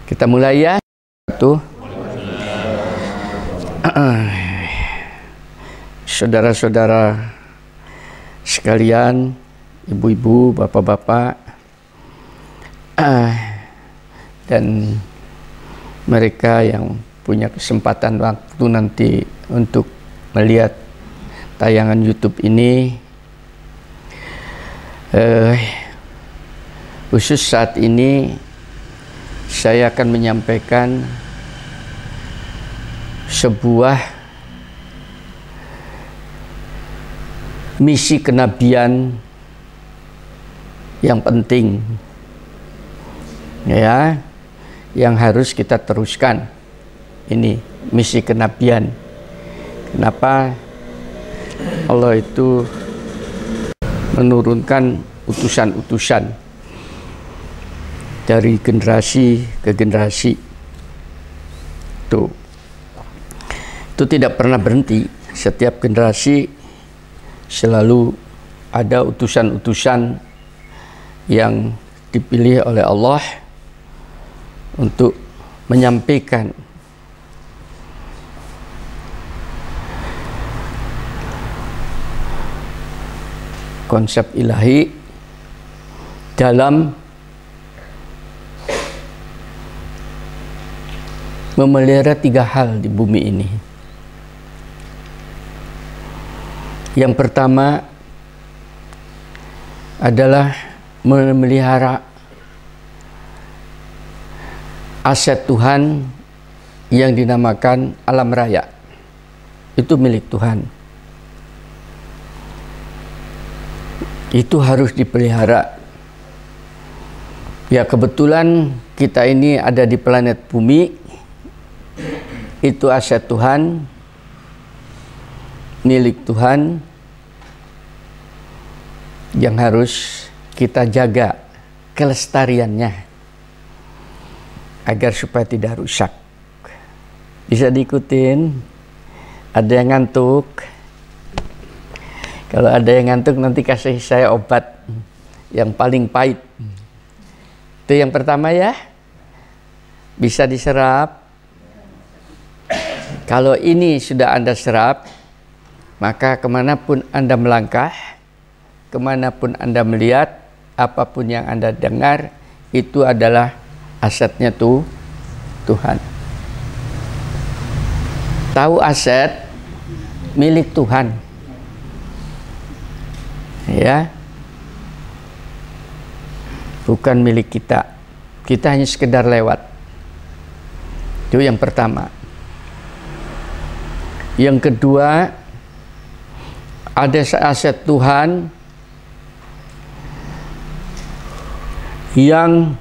Kita mulai ya. Tuh. Saudara-saudara sekalian, ibu-ibu, bapak-bapak, dan mereka yang punya kesempatan waktu nanti untuk melihat tayangan YouTube ini, khusus saat ini saya akan menyampaikan sebuah misi kenabian yang penting, ya, yang harus kita teruskan. Ini misi kenabian. Kenapa Allah itu menurunkan utusan-utusan dari generasi ke generasi? Itu tidak pernah berhenti. Setiap generasi selalu ada utusan-utusan yang dipilih oleh Allah untuk menyampaikan konsep ilahi dalam memelihara 3 hal di bumi ini. Yang pertama adalah memelihara aset Tuhan yang dinamakan alam raya. Itu milik Tuhan. Itu harus dipelihara. Ya, kebetulan kita ini ada di planet bumi. Itu aset Tuhan, milik Tuhan, yang harus kita jaga kelestariannya agar supaya tidak rusak. Bisa diikutin? Ada yang ngantuk? Kalau ada yang ngantuk, nanti kasih saya obat yang paling pahit. Itu yang pertama ya. Bisa diserap. Kalau ini sudah Anda serap, maka kemanapun Anda melangkah, kemanapun Anda melihat, apapun yang Anda dengar, itu adalah asetnya Tuhan. Tahu aset milik Tuhan, ya, bukan milik kita. Kita hanya sekedar lewat. Itu yang pertama. Yang kedua, ada aset Tuhan yang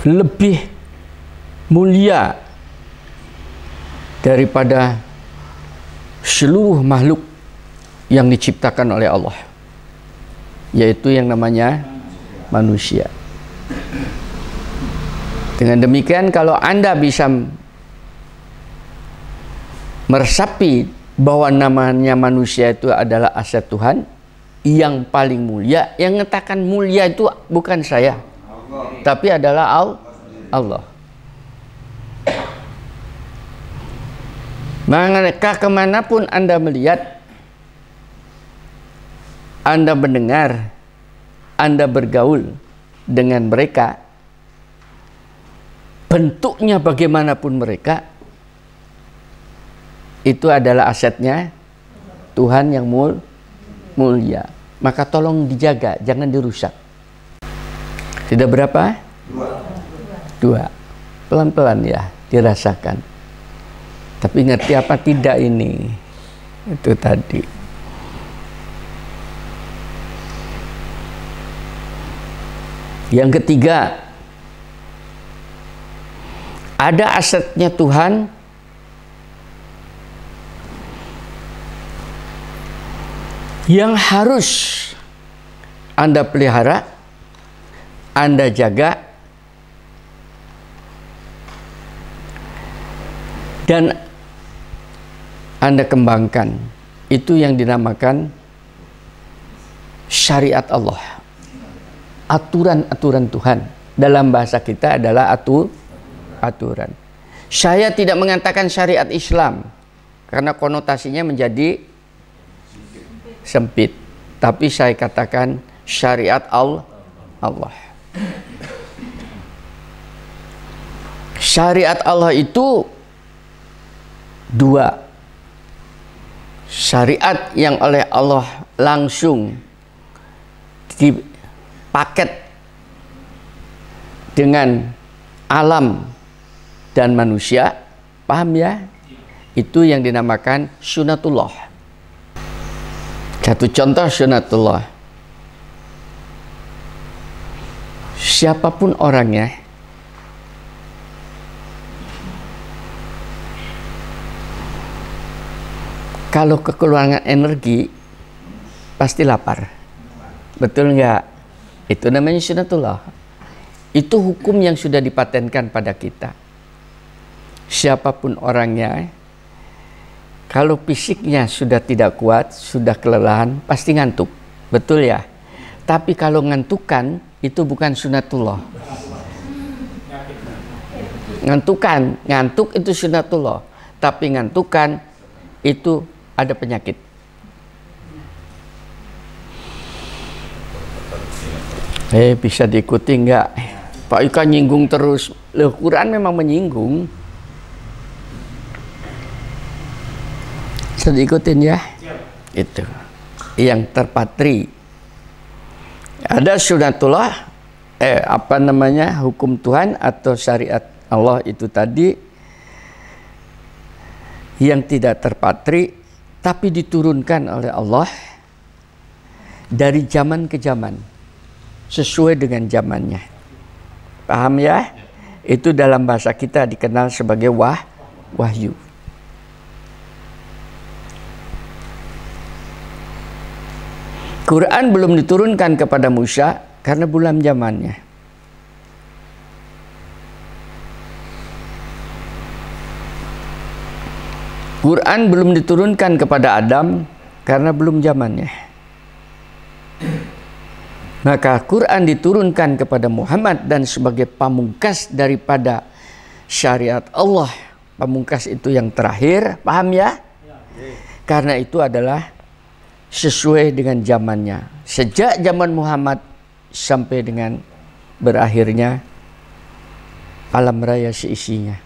lebih mulia daripada seluruh makhluk yang diciptakan oleh Allah, yaitu yang namanya manusia. Dengan demikian, kalau Anda bisa meresapi bahwa namanya manusia itu adalah aset Tuhan yang paling mulia, yang mengatakan mulia itu bukan saya, tapi adalah Allah. Maka kemanapun Anda melihat, Anda mendengar, Anda bergaul dengan mereka, bentuknya bagaimanapun mereka, itu adalah asetnya Tuhan yang mulia. Maka tolong dijaga, jangan dirusak. Sudah berapa? 2. Pelan-pelan ya, dirasakan. Tapi ngerti apa tidak ini? Itu tadi. Yang ketiga, ada asetnya Tuhan yang harus Anda pelihara, Anda jaga, dan Anda kembangkan. Itu yang dinamakan syariat Allah. aturan-aturan Tuhan. Dalam bahasa kita adalah aturan. Saya tidak mengatakan syariat Islam karena konotasinya menjadi sempit. Tapi saya katakan syariat Allah. Syariat Allah itu dua. Syariat yang oleh Allah langsung dipaket dengan alam dan manusia, paham ya? Itu yang dinamakan sunatullah. Satu contoh sunatullah. Siapapun orangnya, kalau kekurangan energi pasti lapar. Betul nggak? Itu namanya sunatullah. Itu hukum yang sudah dipatenkan pada kita. Siapapun orangnya, kalau fisiknya sudah tidak kuat, sudah kelelahan, pasti ngantuk. Betul ya? Tapi kalau ngantukan, itu bukan sunatullah. Ngantuk itu sunatullah. Tapi ngantukan, itu ada penyakit. Bisa diikuti nggak? Pak Ika nyinggung terus. Loh, Quran memang menyinggung. Bisa diikutin ya? Itu yang terpatri. Ada sunatullah, hukum Tuhan atau syariat Allah itu tadi yang tidak terpatri, tapi diturunkan oleh Allah dari zaman ke zaman sesuai dengan zamannya. Paham ya? Itu dalam bahasa kita dikenal sebagai wahyu. Quran belum diturunkan kepada Musa karena belum zamannya. Quran belum diturunkan kepada Adam karena belum zamannya. Maka Quran diturunkan kepada Muhammad dan sebagai pamungkas daripada syariat Allah. Pamungkas itu yang terakhir, paham ya? Karena itu adalah sesuai dengan zamannya. Sejak zaman Muhammad sampai dengan berakhirnya alam raya seisinya.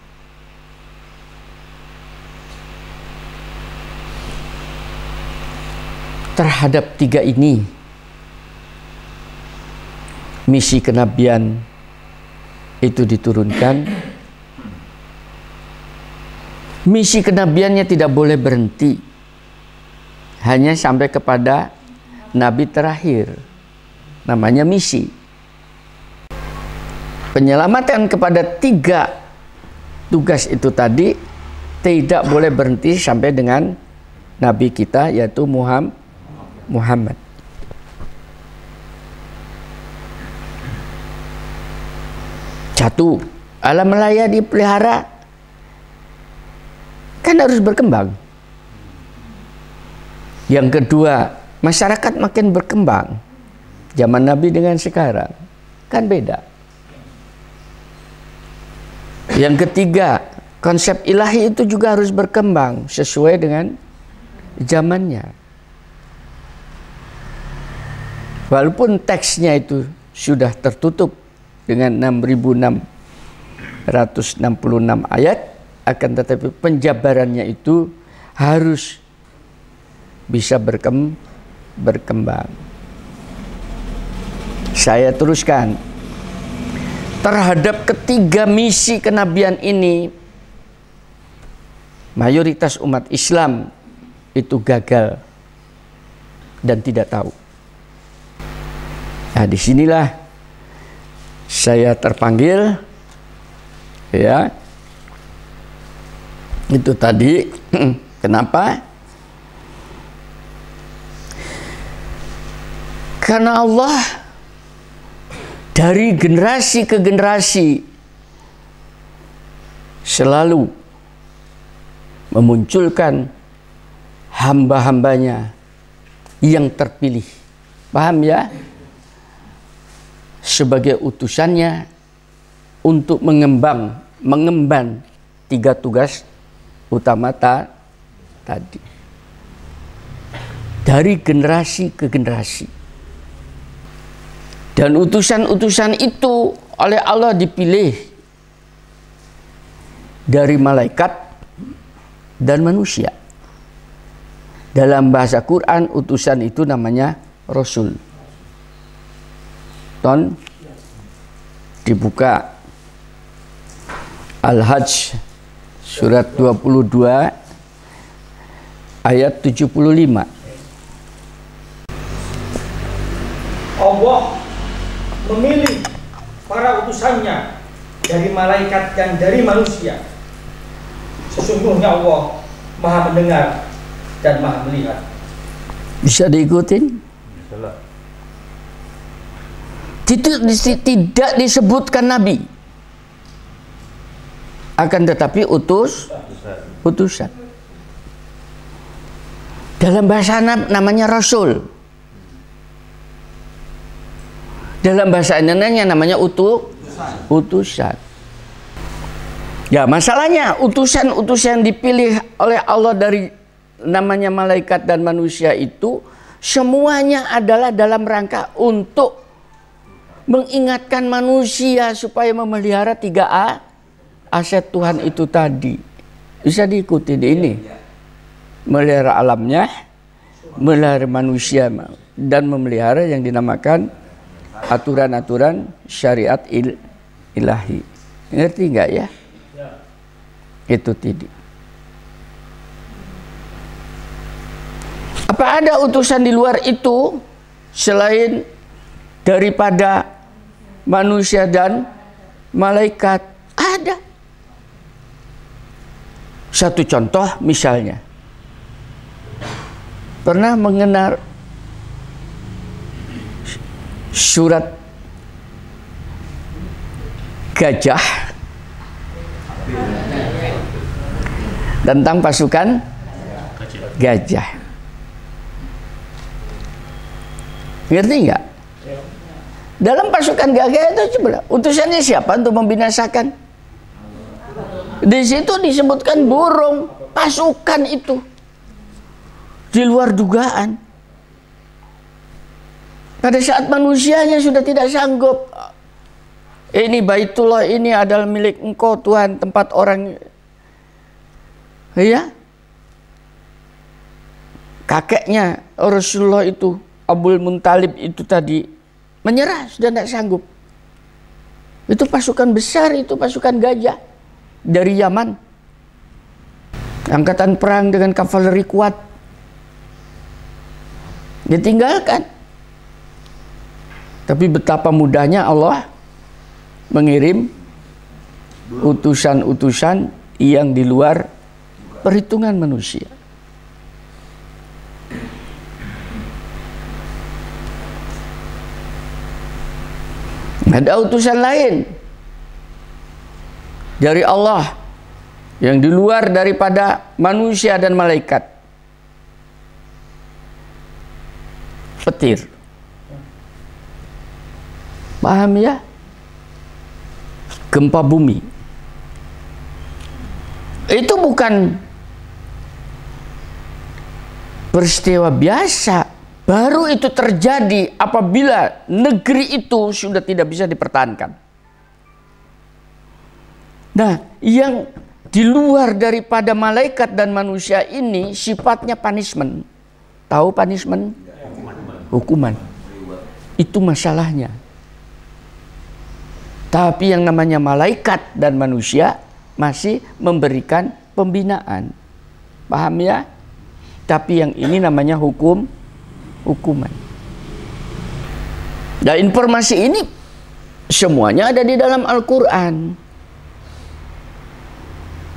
Terhadap tiga ini, misi kenabian itu diturunkan. Misi kenabiannya tidak boleh berhenti hanya sampai kepada nabi terakhir, namanya misi. Penyelamatan kepada tiga tugas itu tadi tidak boleh berhenti sampai dengan nabi kita, yaitu Muhammad. Satu, alam raya dipelihara kan harus berkembang. Yang kedua, masyarakat makin berkembang. Zaman Nabi dengan sekarang kan beda. Yang ketiga, konsep ilahi itu juga harus berkembang sesuai dengan zamannya. Walaupun teksnya itu sudah tertutup dengan 6.666 ayat, akan tetapi penjabarannya itu harus bisa berkembang. Saya teruskan. Terhadap ketiga misi kenabian ini, mayoritas umat Islam itu gagal dan tidak tahu. Nah, disinilah saya terpanggil, ya. Itu tadi, kenapa? Karena Allah dari generasi ke generasi selalu memunculkan hamba-hambanya yang terpilih. Paham ya? sebagai utusannya untuk mengemban 3 tugas utama tadi. Dari generasi ke generasi. Dan utusan-utusan itu oleh Allah dipilih dari malaikat dan manusia. Dalam bahasa Quran, utusan itu namanya Rasul. Ton dibuka Al-Hajj surat 22 ayat 75. Allah memilih para utusannya dari malaikat dan dari manusia. Sesungguhnya Allah Maha mendengar dan Maha melihat. Bisa diikutin? Tidak disebutkan Nabi, akan tetapi utusan. Dalam bahasa Arab namanya Rasul. Dalam bahasa Indonesia namanya utusan. Ya, masalahnya utusan dipilih oleh Allah dari namanya malaikat dan manusia itu semuanya adalah dalam rangka untuk mengingatkan manusia supaya memelihara 3 aset Tuhan itu tadi. Bisa diikuti ini. Memelihara alamnya, memelihara manusia, dan memelihara yang dinamakan aturan-aturan syariat ilahi. Ngerti nggak ya? Itu tadi. Apa ada utusan di luar itu selain daripada manusia dan malaikat? Ada. Satu contoh misalnya, pernah mengenal surat gajah tentang pasukan gajah? Ngerti nggak? Dalam pasukan gajah itu coba utusannya siapa untuk membinasakan? Di situ disebutkan burung, pasukan itu di luar dugaan. Pada saat manusianya sudah tidak sanggup, ini Baitullah ini adalah milik Engkau Tuhan, tempat orang, ya, kakeknya Rasulullah itu Abdul Muthalib itu tadi menyerah, sudah tidak sanggup. Itu pasukan besar, itu pasukan gajah dari Yaman, angkatan perang dengan kavaleri kuat, ditinggalkan. Tapi betapa mudahnya Allah mengirim utusan-utusan yang di luar perhitungan manusia. Ada utusan lain dari Allah yang di luar daripada manusia dan malaikat. Petir. Paham ya? Gempa bumi. Itu bukan peristiwa biasa. Baru itu terjadi apabila negeri itu sudah tidak bisa dipertahankan. Nah, yang di luar daripada malaikat dan manusia ini sifatnya punishment. Tahu punishment? Hukuman. Itu masalahnya. Tapi yang namanya malaikat dan manusia masih memberikan pembinaan. Paham ya? Tapi yang ini namanya hukuman. Dan informasi ini semuanya ada di dalam Al-Quran.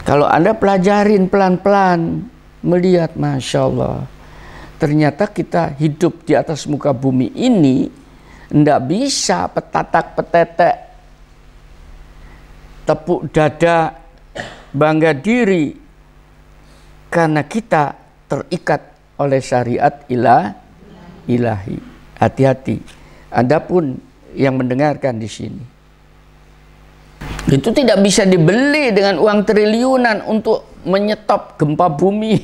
Kalau Anda pelajarin pelan-pelan, melihat, Masya Allah, ternyata kita hidup di atas muka bumi ini tidak bisa petatak-petetek, tepuk dada, bangga diri, karena kita terikat oleh syariat ilahi. Hati-hati. Adapun yang mendengarkan di sini. Itu tidak bisa dibeli dengan uang triliunan untuk menyetop gempa bumi,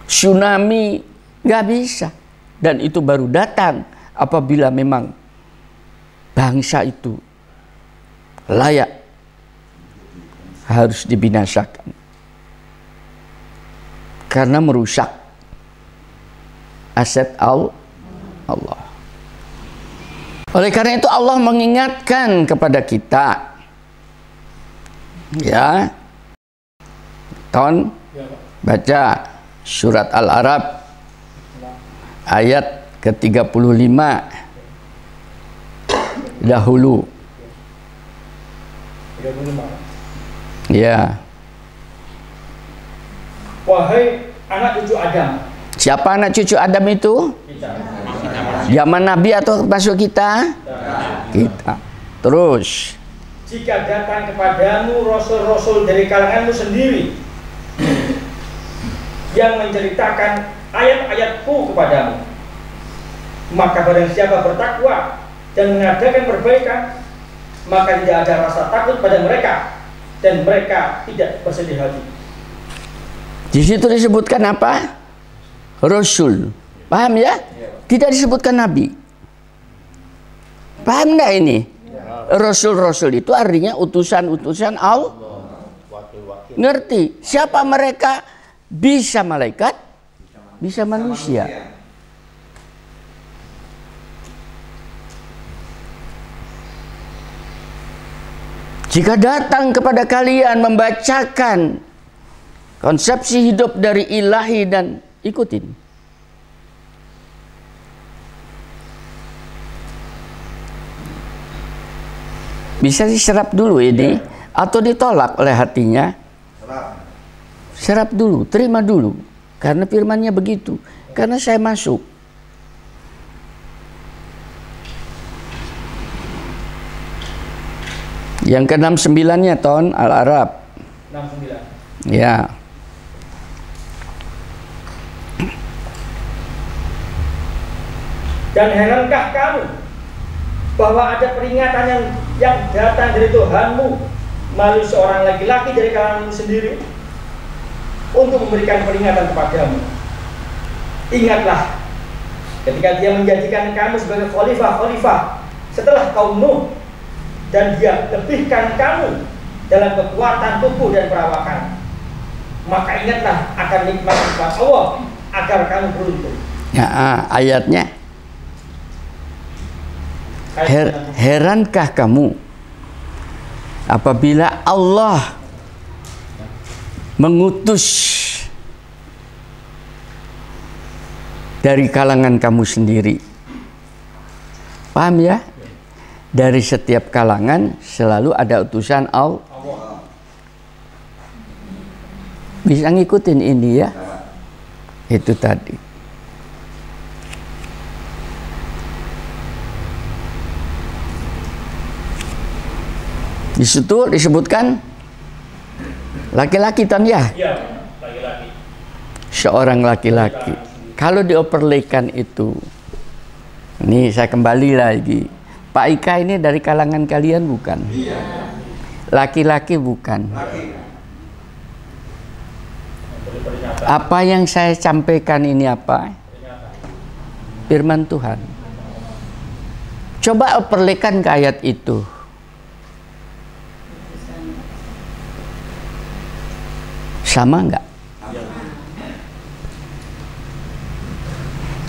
tsunami, nggak bisa. Dan itu baru datang apabila memang bangsa itu layak harus dibinasakan karena merusak aset Allah. Oleh karena itu Allah mengingatkan kepada kita, ya, Ton, baca surat Al-Arab ayat ke-35 dahulu. Ya. Wahai anak cucu Adam. Siapa anak cucu Adam itu? Zaman Nabi atau masuk kita? Kita. Terus. Jika datang kepadamu rasul-rasul dari kalanganmu sendiri yang menceritakan ayat-ayatku kepadamu, maka barang siapa bertakwa dan mengadakan perbaikan, maka tidak ada rasa takut pada mereka dan mereka tidak bersedih hati. Di situ disebutkan apa? Rasul. Paham ya? Tidak disebutkan nabi. Paham enggak ini? Rasul-rasul itu artinya utusan-utusan Allah. Ngerti? Siapa mereka? Bisa malaikat, bisa manusia. Jika datang kepada kalian membacakan konsepsi hidup dari ilahi dan ikutin. Bisa diserap dulu ini, atau ditolak oleh hatinya. Serap dulu, terima dulu. Karena firmannya begitu. Karena saya masuk. Yang ke-69-nya Ton, Al-Arab 69. Ya. Dan herankah kamu bahwa ada peringatan yang datang dari Tuhanmu melalui seorang laki-laki dari kalanganmu sendiri untuk memberikan peringatan kepadamu. Ingatlah ketika dia menjadikan kamu sebagai khalifah setelah kaum Nuh, dan dia lebihkan kamu dalam kekuatan tubuh dan perawakan. Maka ingatlah akan nikmat Allah agar kamu beruntung. Ya, ayatnya. Herankah kamu apabila Allah mengutus dari kalangan kamu sendiri? Paham ya? Dari setiap kalangan selalu ada utusan Allah. Bisa ngikutin ini ya? Itu tadi. Di situ disebutkan laki-laki Tan ya? Iya, laki-laki. Seorang laki-laki. Kalau dioperlekan itu, ini saya kembali lagi. Pak Ika ini dari kalangan kalian bukan? Iya. Laki-laki bukan. Apa yang saya sampaikan ini apa? Firman Tuhan. Coba operlekan ke ayat itu. Sama enggak?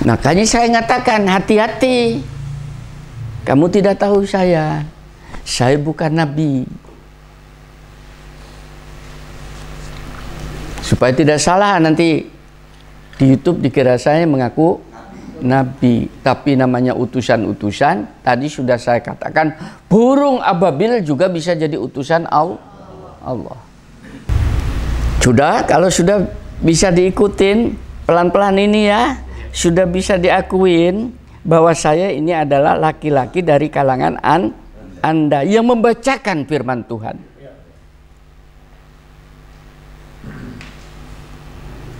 Makanya saya mengatakan hati-hati. Kamu tidak tahu saya bukan nabi. Supaya tidak salah nanti di YouTube dikira saya mengaku nabi, tapi namanya utusan-utusan. Tadi sudah saya katakan burung ababil juga bisa jadi utusan Allah. Sudah, kalau sudah bisa diikutin pelan-pelan ini ya, sudah bisa diakuin bahwa saya ini adalah laki-laki dari kalangan Anda yang membacakan firman Tuhan.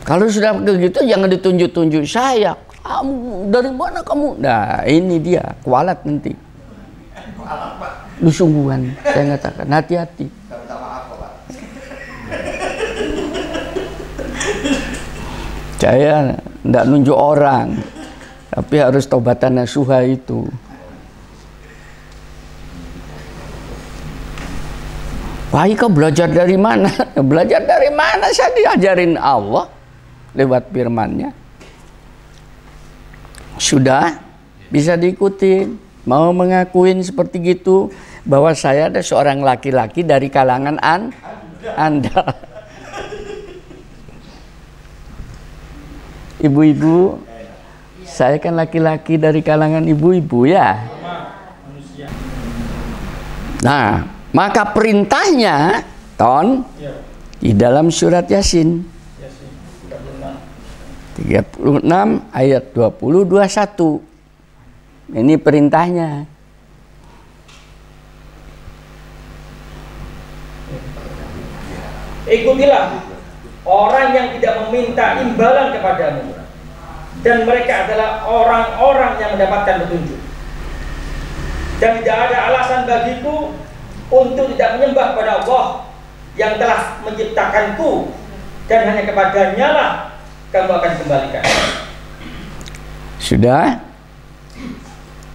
Kalau sudah begitu jangan ditunjuk-tunjuk saya. kamu dari mana kamu? Nah ini dia kualat nanti. Lu sungguhan, saya ngatakan hati-hati. Saya tidak nunjuk orang, tapi harus taubatan nasuha itu. Wah, kau belajar dari mana? Belajar dari mana? Saya diajarin Allah lewat firman-Nya. Sudah bisa diikuti. Mau mengakuin seperti gitu bahwa saya ada seorang laki-laki dari kalangan Anda. Ibu-ibu, saya kan laki-laki dari kalangan ibu-ibu ya. Nah, maka perintahnya di dalam surat Yasin 36 ayat 20-21. Ini perintahnya. Ikutilah orang yang tidak meminta imbalan kepadamu, dan mereka adalah orang-orang yang mendapatkan petunjuk. Dan tidak ada alasan bagiku untuk tidak menyembah pada Allah yang telah menciptakanku, dan hanya kepadanya lah kamu akan kembalikan. Sudah?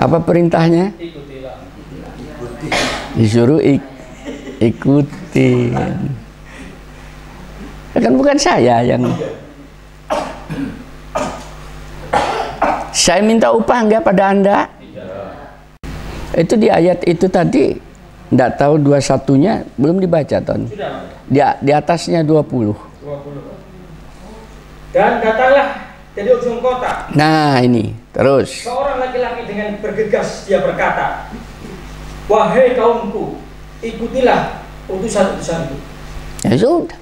Apa perintahnya? Ikutilah. Disuruh ikutin. Kan bukan saya yang saya minta upah enggak pada Anda? Itu di ayat itu tadi enggak tahu 21-nya belum dibaca, Ton. Di atasnya 20. Dan datanglah dari ujung kota. Nah, ini terus. Seorang laki-laki dengan bergegas dia berkata, "Wahai kaumku, ikutilah utusan-utusanku." Ya sudah.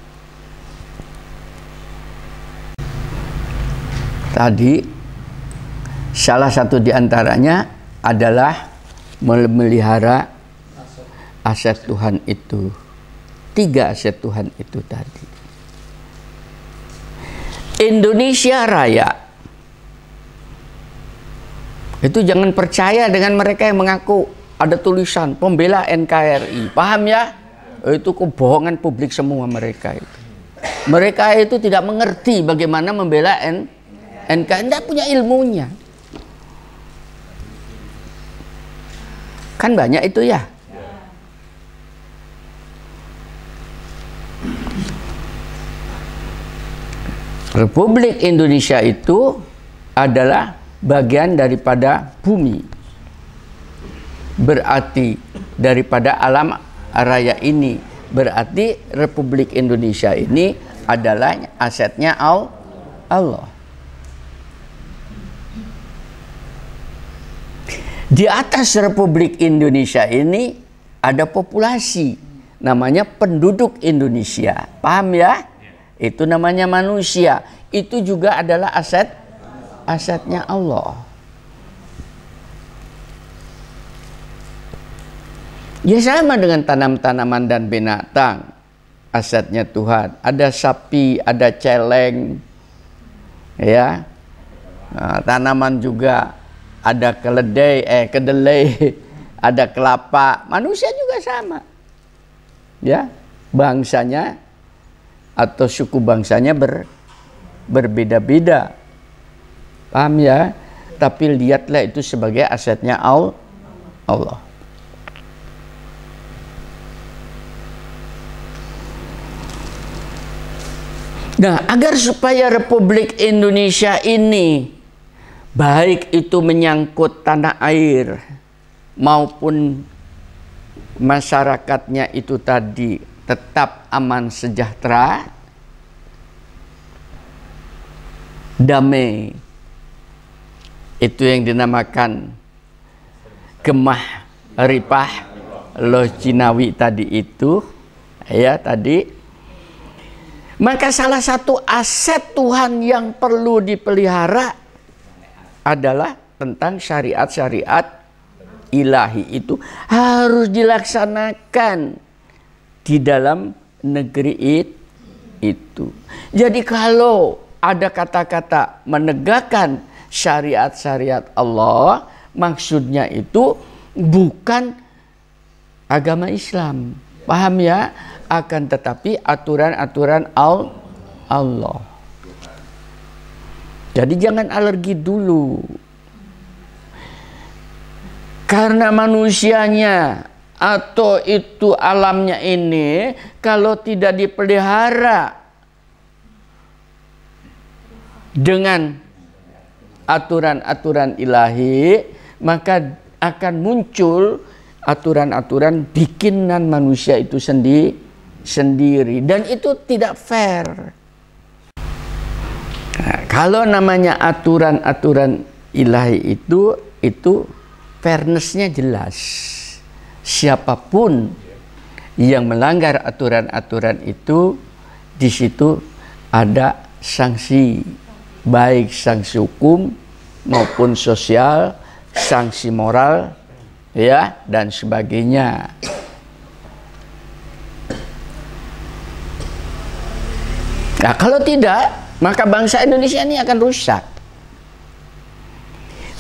Tadi salah satu di antaranya adalah memelihara aset Tuhan itu. 3 aset Tuhan itu tadi. Indonesia Raya. Itu jangan percaya dengan mereka yang mengaku ada tulisan pembela NKRI. Paham ya? Itu kebohongan publik semua mereka itu. Mereka itu tidak mengerti bagaimana membela NKRI, tidak punya ilmunya. Kan banyak itu ya. Republik Indonesia itu adalah bagian daripada bumi. Berarti daripada alam raya ini. Berarti Republik Indonesia ini adalah asetnya Allah. Di atas Republik Indonesia ini ada populasi, namanya penduduk Indonesia. Paham ya? Itu namanya manusia. Itu juga adalah asetnya Allah. Ya sama dengan tanam-tanaman dan binatang. Asetnya Tuhan. Ada sapi, ada celeng. Ya. Nah, tanaman juga ada kedelai, ada kelapa. Manusia juga sama. Ya, bangsanya atau suku bangsanya berbeda-beda. Paham ya? Tapi lihatlah itu sebagai asetnya Allah. Nah, agar supaya Republik Indonesia ini baik itu menyangkut tanah air maupun masyarakatnya itu tadi tetap aman sejahtera, damai, itu yang dinamakan Gemah Ripah Loh Cinawi tadi itu, ya tadi. Maka salah satu aset Tuhan yang perlu dipelihara adalah tentang syariat-syariat ilahi itu harus dilaksanakan di dalam negeri itu. Jadi kalau ada kata-kata menegakkan syariat-syariat Allah, maksudnya itu bukan agama Islam. Paham ya? Akan tetapi aturan-aturan Allah. Jadi jangan alergi dulu. Karena manusianya atau itu alamnya ini kalau tidak dipelihara dengan aturan-aturan ilahi, maka akan muncul aturan-aturan bikinan manusia itu sendiri, dan itu tidak fair. Nah, kalau namanya aturan-aturan ilahi itu fairness-nya jelas. Siapapun yang melanggar aturan-aturan itu, di situ ada sanksi, baik sanksi hukum maupun sosial, sanksi moral, ya, dan sebagainya. Nah, kalau tidak, maka bangsa Indonesia ini akan rusak.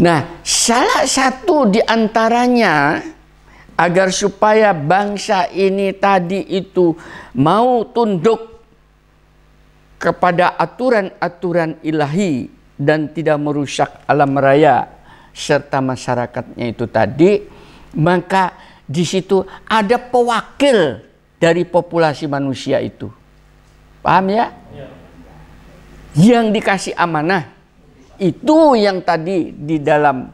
Nah, salah satu di antaranya agar supaya bangsa ini tadi itu mau tunduk kepada aturan-aturan ilahi dan tidak merusak alam raya serta masyarakatnya itu tadi, maka di situ ada pewakil dari populasi manusia itu. Paham ya? Yang dikasih amanah itu yang tadi di dalam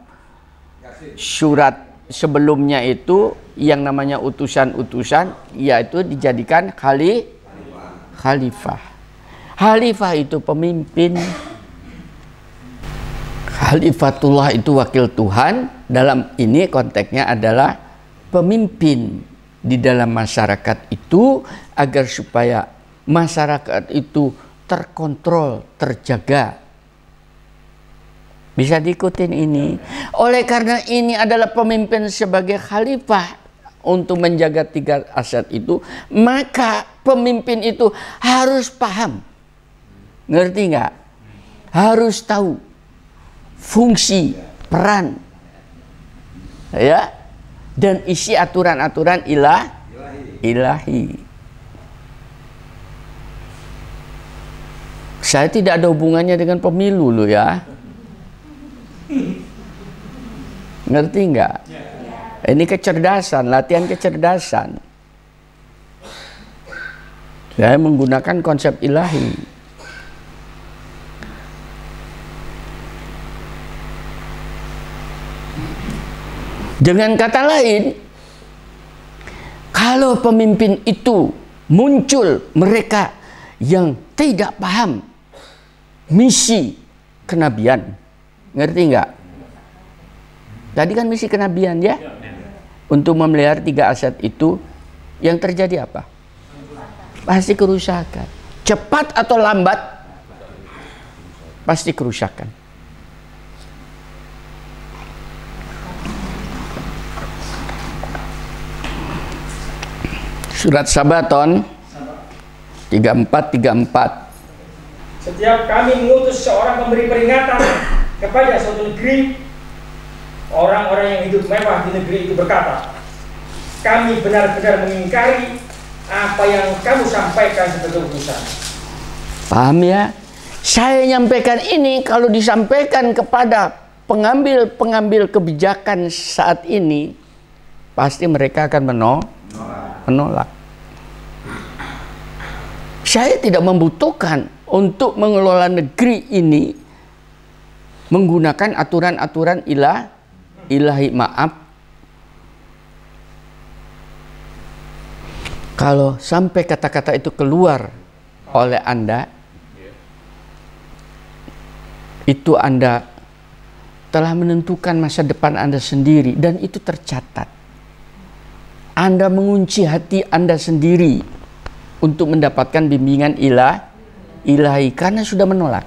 surat sebelumnya itu yang namanya utusan-utusan, yaitu dijadikan khalifah. Khalifah itu pemimpin. Khalifatullah itu wakil Tuhan. Dalam ini konteksnya adalah pemimpin di dalam masyarakat itu, agar supaya masyarakat itu terkontrol, terjaga. Bisa diikutin ini. Oleh karena ini adalah pemimpin sebagai khalifah untuk menjaga 3 aset itu, maka pemimpin itu harus paham. Ngerti nggak? Harus tahu fungsi, peran, ya, dan isi aturan-aturan ilahi. Saya tidak ada hubungannya dengan pemilu loh ya. Ngerti nggak? Ini kecerdasan, latihan kecerdasan. Saya menggunakan konsep ilahi. Dengan kata lain, kalau pemimpin itu muncul mereka yang tidak paham misi kenabian, ngerti nggak? Tadi kan misi kenabian ya, untuk memelihara 3 aset itu, yang terjadi apa? Pasti kerusakan. Cepat atau lambat, pasti kerusakan. Surat Sabaton 34:34. Setiap kami mengutus seorang pemberi peringatan kepada suatu negeri, orang-orang yang hidup mewah di negeri itu berkata, kami benar-benar mengingkari apa yang kamu sampaikan sebagai utusan. Paham ya? Saya nyampaikan ini kalau disampaikan kepada pengambil kebijakan saat ini, pasti mereka akan menolak. Saya tidak membutuhkan untuk mengelola negeri ini menggunakan aturan-aturan ilahi. Maaf, kalau sampai kata-kata itu keluar oleh Anda, itu Anda telah menentukan masa depan Anda sendiri, dan itu tercatat. Anda mengunci hati Anda sendiri untuk mendapatkan bimbingan ilahi karena sudah menolak.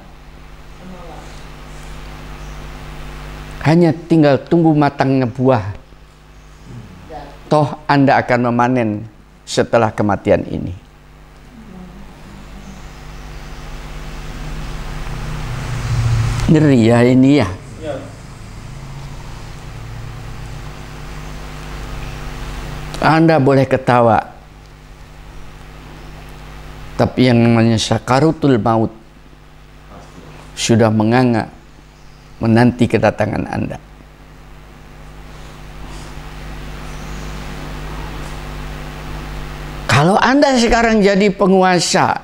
Hanya tinggal tunggu matangnya buah. Toh Anda akan memanen setelah kematian ini. Ngeri ya ini ya. Anda boleh ketawa, tapi yang namanya sakaratul maut sudah menganga menanti kedatangan Anda. Kalau Anda sekarang jadi penguasa,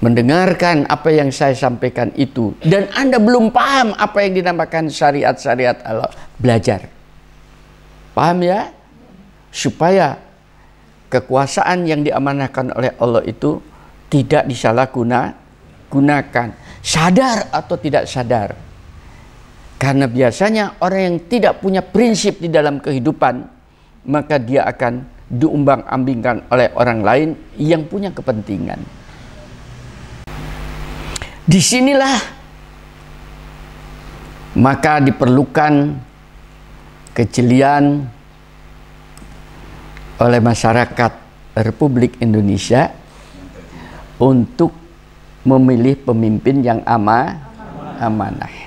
mendengarkan apa yang saya sampaikan itu, dan Anda belum paham apa yang dinamakan syariat-syariat Allah, belajar. Paham ya? Supaya kekuasaan yang diamanahkan oleh Allah itu tidak disalahgunakan, sadar atau tidak sadar. Karena biasanya orang yang tidak punya prinsip di dalam kehidupan, maka dia akan diumbang-ambingkan oleh orang lain yang punya kepentingan. Disinilah maka diperlukan kejelian oleh masyarakat Republik Indonesia untuk memilih pemimpin yang amanah.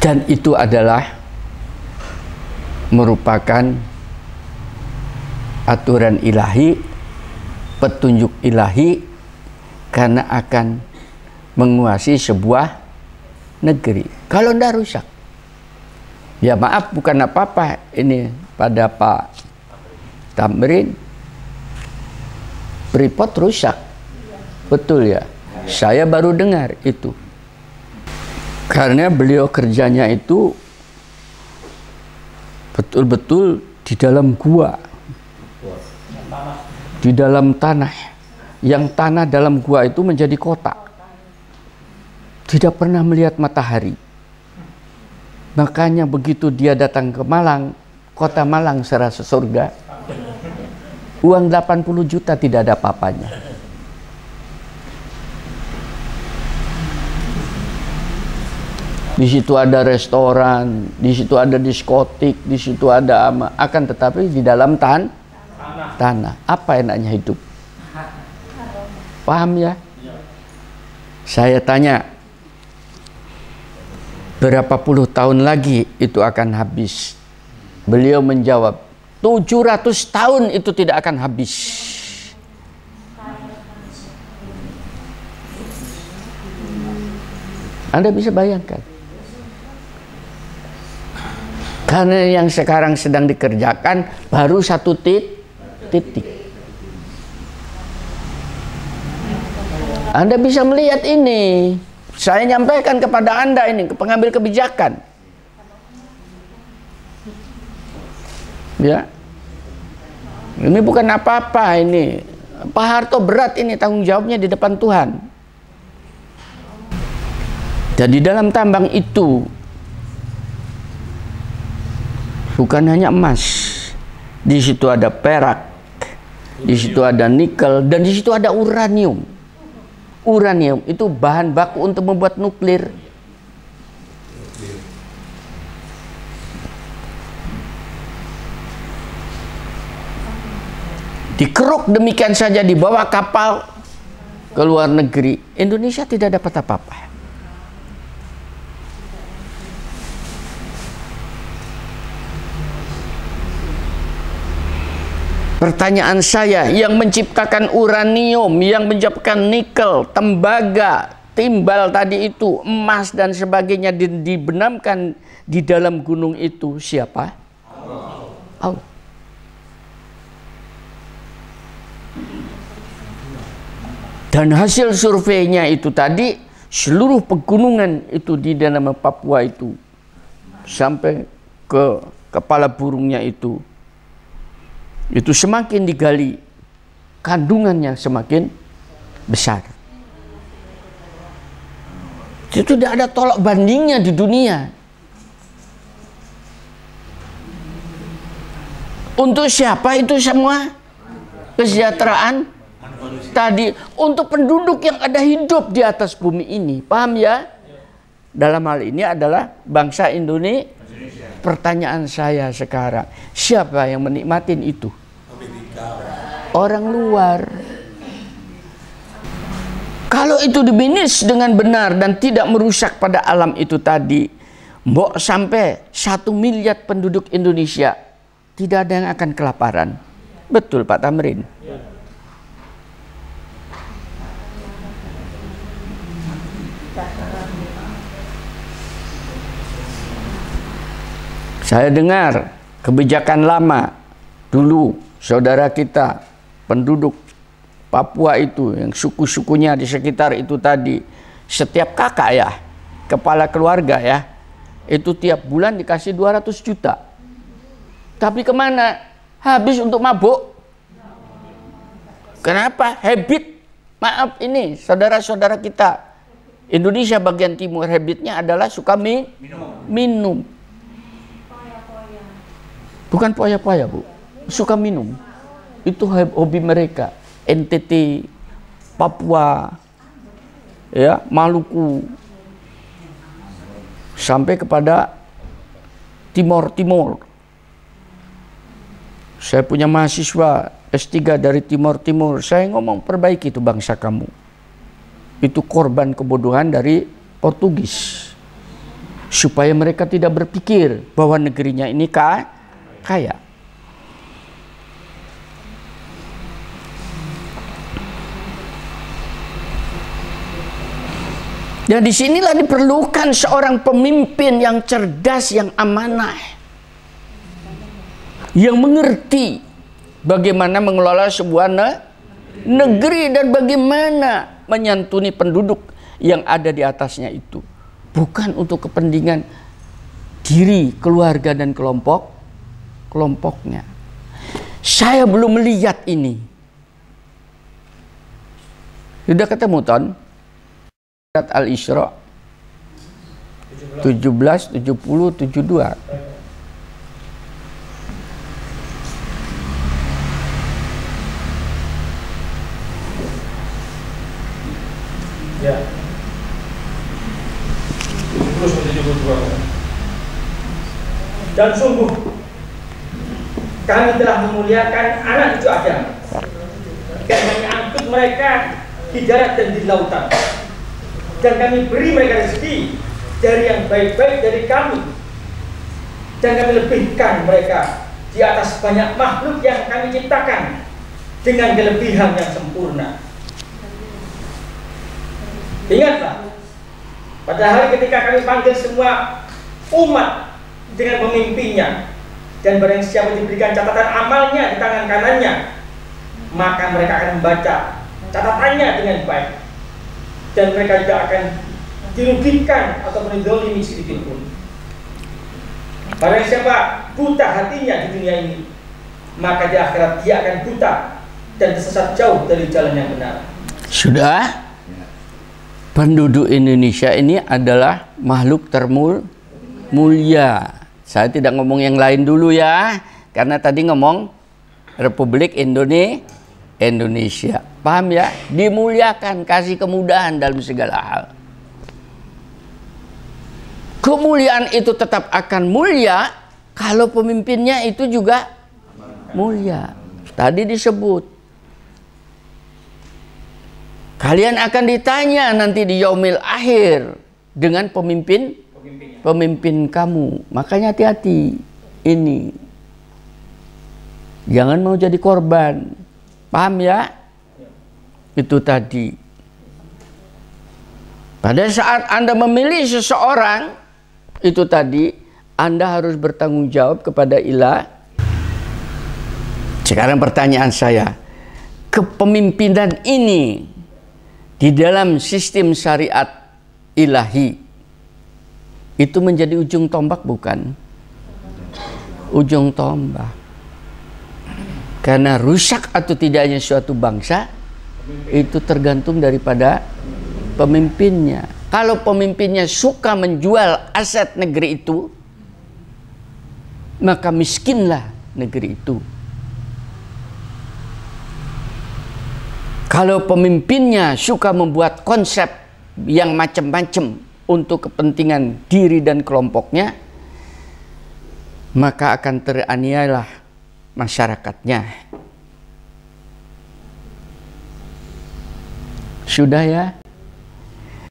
Dan itu adalah merupakan aturan ilahi, petunjuk ilahi, karena akan menguasai sebuah negeri. Kalau ndak rusak, ya maaf, bukan apa-apa ini pada Pak Tamrin, Freeport rusak, betul ya? Saya baru dengar itu, karena beliau kerjanya itu betul-betul di dalam gua, di dalam tanah, yang tanah dalam gua itu menjadi kotak. Tidak pernah melihat matahari. Makanya begitu dia datang ke Malang, kota Malang serasa surga. Uang 80 juta tidak ada apa-apanya. Di situ ada restoran, di situ ada diskotik, di situ ada akan tetapi di dalam tanah. Apa enaknya hidup? Paham ya? Saya tanya, berapa puluh tahun lagi itu akan habis? Beliau menjawab, 700 tahun itu tidak akan habis. Anda bisa bayangkan. Karena yang sekarang sedang dikerjakan baru satu titik. Anda bisa melihat ini. Saya nyampaikan kepada Anda ini, ke pengambil kebijakan. Ya. Ini bukan apa-apa ini. Pak Harto berat ini tanggung jawabnya di depan Tuhan. Jadi dalam tambang itu bukan hanya emas. Di situ ada perak, di situ ada nikel, dan di situ ada uranium. Uranium itu bahan baku untuk membuat nuklir. Dikeruk demikian saja, dibawa kapal ke luar negeri. Indonesia tidak dapat apa-apa. Pertanyaan saya, yang menciptakan uranium, yang menciptakan nikel, tembaga, timbal tadi itu, emas dan sebagainya dibenamkan di dalam gunung itu siapa? Allah. Dan hasil surveinya itu tadi, seluruh pegunungan itu di dalam Papua itu, sampai ke kepala burungnya itu semakin digali, kandungannya semakin besar. Itu tidak ada tolak bandingnya di dunia. Untuk siapa itu semua? Kesejahteraan tadi untuk penduduk yang ada hidup di atas bumi ini. Paham ya? Dalam hal ini adalah bangsa Indonesia. Pertanyaan saya sekarang, siapa yang menikmatin itu? Orang luar. Kalau itu dimanage dengan benar dan tidak merusak pada alam itu tadi, mbok sampai 1 miliar penduduk Indonesia tidak ada yang akan kelaparan. Betul Pak Tamrin? Saya dengar kebijakan lama dulu saudara kita penduduk Papua itu yang suku-sukunya di sekitar itu tadi, setiap kakak ya, kepala keluarga ya, itu tiap bulan dikasih 200 juta. Tapi kemana? Habis untuk mabuk. Kenapa? Habit. Maaf ini saudara-saudara kita Indonesia bagian timur, habitnya adalah suka minum. Bukan poya-poya Bu, suka minum. Itu hobi mereka. NTT, Papua, ya, Maluku, sampai kepada Timor. Saya punya mahasiswa S3 dari Timor. Saya ngomong, perbaiki itu bangsa kamu. Itu korban kebodohan dari Portugis. Supaya mereka tidak berpikir bahwa negerinya ini kaya. Dan disinilah diperlukan seorang pemimpin yang cerdas, yang amanah, yang mengerti bagaimana mengelola sebuah negeri dan bagaimana menyantuni penduduk yang ada di atasnya itu. Bukan untuk kepentingan diri, keluarga, dan kelompoknya. Saya belum melihat ini. Sudah ketemu Ton? Al-Isra 17, 70, 72. Ya. 70-72. Dan sungguh kami telah memuliakan anak cucu Adam dan mengangkut mereka di darat dan di lautan. Dan kami beri mereka rezeki dari yang baik-baik dari kami. Dan kami lebihkan mereka di atas banyak makhluk yang kami ciptakan dengan kelebihan yang sempurna. Ingatlah, pada hari ketika kami panggil semua umat dengan pemimpinnya, dan barang siapa diberikan catatan amalnya di tangan kanannya, maka mereka akan membaca catatannya dengan baik. Dan mereka tidak akan dirugikan atau dizalimi sedikit pun. Barang siapa buta hatinya di dunia ini, maka di akhirat dia akan buta dan tersesat jauh dari jalan yang benar. Sudah, penduduk Indonesia ini adalah makhluk termulia. Saya tidak ngomong yang lain dulu ya, karena tadi ngomong Republik Indonesia. Paham ya? Dimuliakan, kasih kemudahan dalam segala hal. Kemuliaan itu tetap akan mulia kalau pemimpinnya itu juga mulia. Tadi disebut, kalian akan ditanya nanti di yaumil akhir dengan pemimpin kamu. Makanya hati-hati ini. Jangan mau jadi korban. Paham ya? Itu tadi. Pada saat Anda memilih seseorang, itu tadi, Anda harus bertanggung jawab kepada ilah. Sekarang pertanyaan saya, kepemimpinan ini di dalam sistem syariat ilahi itu menjadi ujung tombak bukan? Ujung tombak. Karena rusak atau tidaknya suatu bangsa itu tergantung daripada pemimpinnya. Kalau pemimpinnya suka menjual aset negeri itu, maka miskinlah negeri itu. Kalau pemimpinnya suka membuat konsep yang macam-macam untuk kepentingan diri dan kelompoknya, maka akan teraniayalah masyarakatnya. Sudah ya?